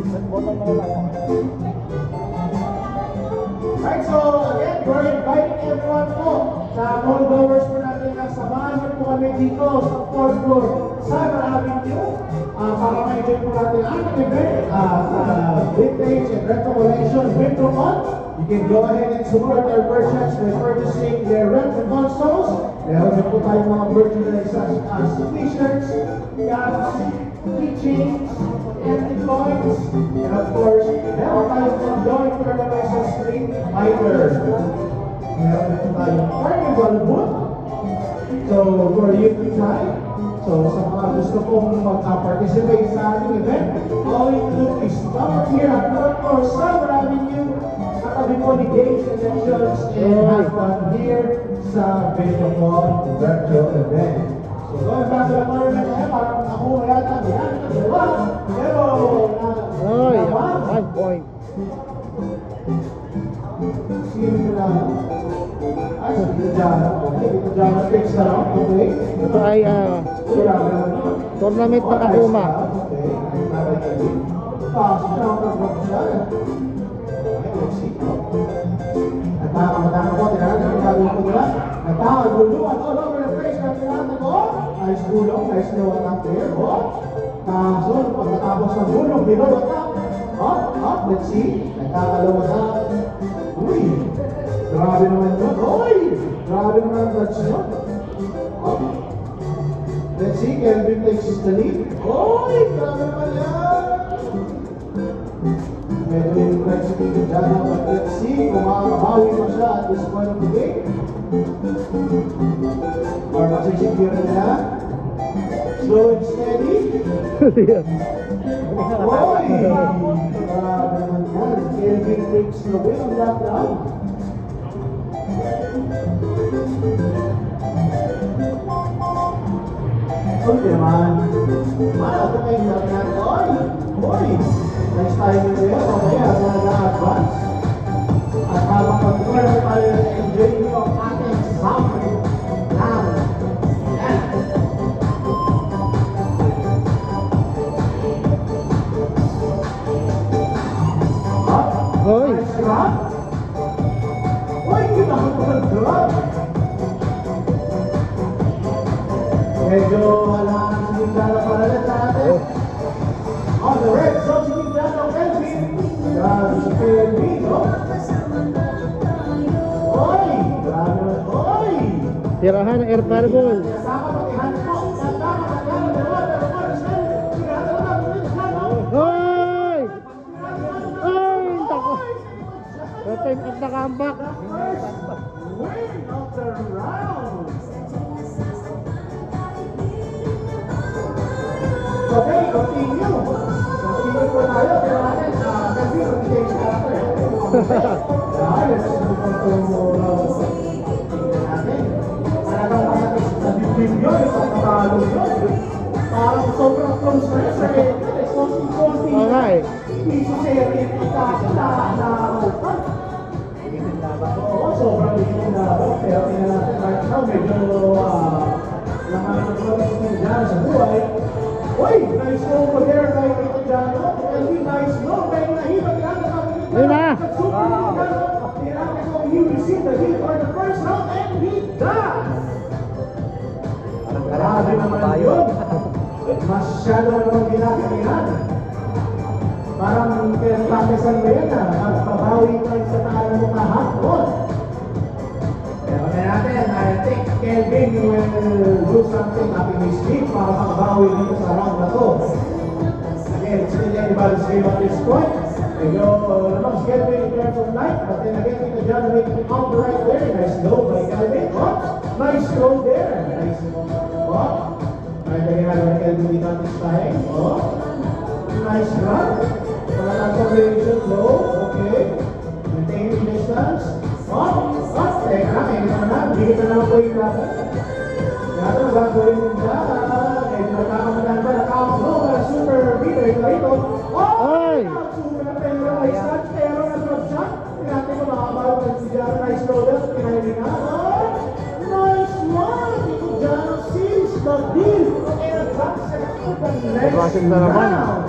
Right, so again, we're inviting everyone po sa mall goers po natin na samahan niyo po kami dito sa 4th floor Summer Avenue para ma-enjoy po natin ang event sa vintage and retro collection winter month. You can go ahead and support our merchants by purchasing their retro consoles. Meron din po tayong mga merchandise such as t-shirts, caps, keychains, and coins. And of course, meron tayong ongoing tournament sa Street Fighter. Meron din po tayong carnival booth. So, for you to try. So, sa mga gusto pong mag-participate sa ating event, all you do is stop here at 4th floor Summer Avenue. Katabi po ni Games Connections and have fun here sa Video Mall Virtual Event. So, going back to the corner na parang ako yata, yan, dalawa. Pero, Ay, point. sino na? Ay, dito dyan. Okay, dito dyan. Fix na lang. Okay. Ito ay tournament ng Akuma. Okay. Pasok na ako ng box siya. Okay, let's see. Nagkakamataka po. Tinahan ang gagawin ko nila. Nagkakaguluan all over the place. Tinahan ko. Nice gulong. Nice no attack there. Kaso, pagkatapos ng gulong, below attack. Up. Let's see. Nagkakalawa na. Uy. Grabe naman yun. Uy! Grabe naman ang touch yun. Let's see, Kelvin takes the lead. Uy! Grabe naman yan! Medyo yung flex dito dyan. But let's see kung makakabawi pa siya at this point of the game. Or masisipira niya. Slow and steady. Uy! Grabe naman yan. Kelvin takes the win on that round. Okay naman. Mana ito kayo natin. Oy! Next time nyo yun. Okay, ako nag-advance. At habang pag-tuloy tayo enjoy nyo ang ating summer lang. Yan. Hoy! Nice grab. Uy, kita ko mag-grab. Medyo wala ang sinigala para na natin. On the red, so sinigala ang Kelvin. Grabe si Kelvin, no? Oy! Grabe naman, oy! Tirahan ng air parabol. Kasama pag-ihan mo. Kasama pag-ihan mo. Hoy! Ay! Tako! Ito yung nakambak. The first win of the round. Okay, continue. Continue po tayo. Pero natin, kasi mag-change character. Ayos, tingnan natin. Talagang makatis na bibig yun, pagkakalo yun. Parang sobrang close na yun sa head. Konti-konti na. Okay. Piso sa head, kasi na-open. Oo, sobrang ito na. Pero tingnan natin right now, medyo laman ng close dyan sa buhay. Uy! Nice go over there kay Tito Jano. Kelvin, nice go. Kaya nahibag lang na kami. Ayun na! Tinahan ko, he received the hit for the first round and he does! Grabe naman yun. Masyado naman ginagalingan. Parang pakisan mo yan magpabawi tayo sa tahanan mo kahapon. Pero natin, I think Kelvin will do something up in his sleep para makabawi dito sa round na to. Again, it's still anybody's game at this point. Medyo namang si Kelvin in terms of light, but then again, Tito John making out right there. Nice throw by Kelvin. Nice throw there. Nice. Lagyan natin Kelvin dito at this time. Nice run. Walang combination low. Okay. Maintaining distance. Teka, hindi na naman po yung laban. Kaya ito, gagawin mo siya. Medyo nagkakamadaan pa. Nakakablo ba? Super beater. Ito rito. Ay! Super na pero nice touch. Pero na-drop shot. Tingnan ko makakabaw ka si Jano. Nice roller. Kinahin na. Nice one! Ito Jano seals the deal. And advances to the next round.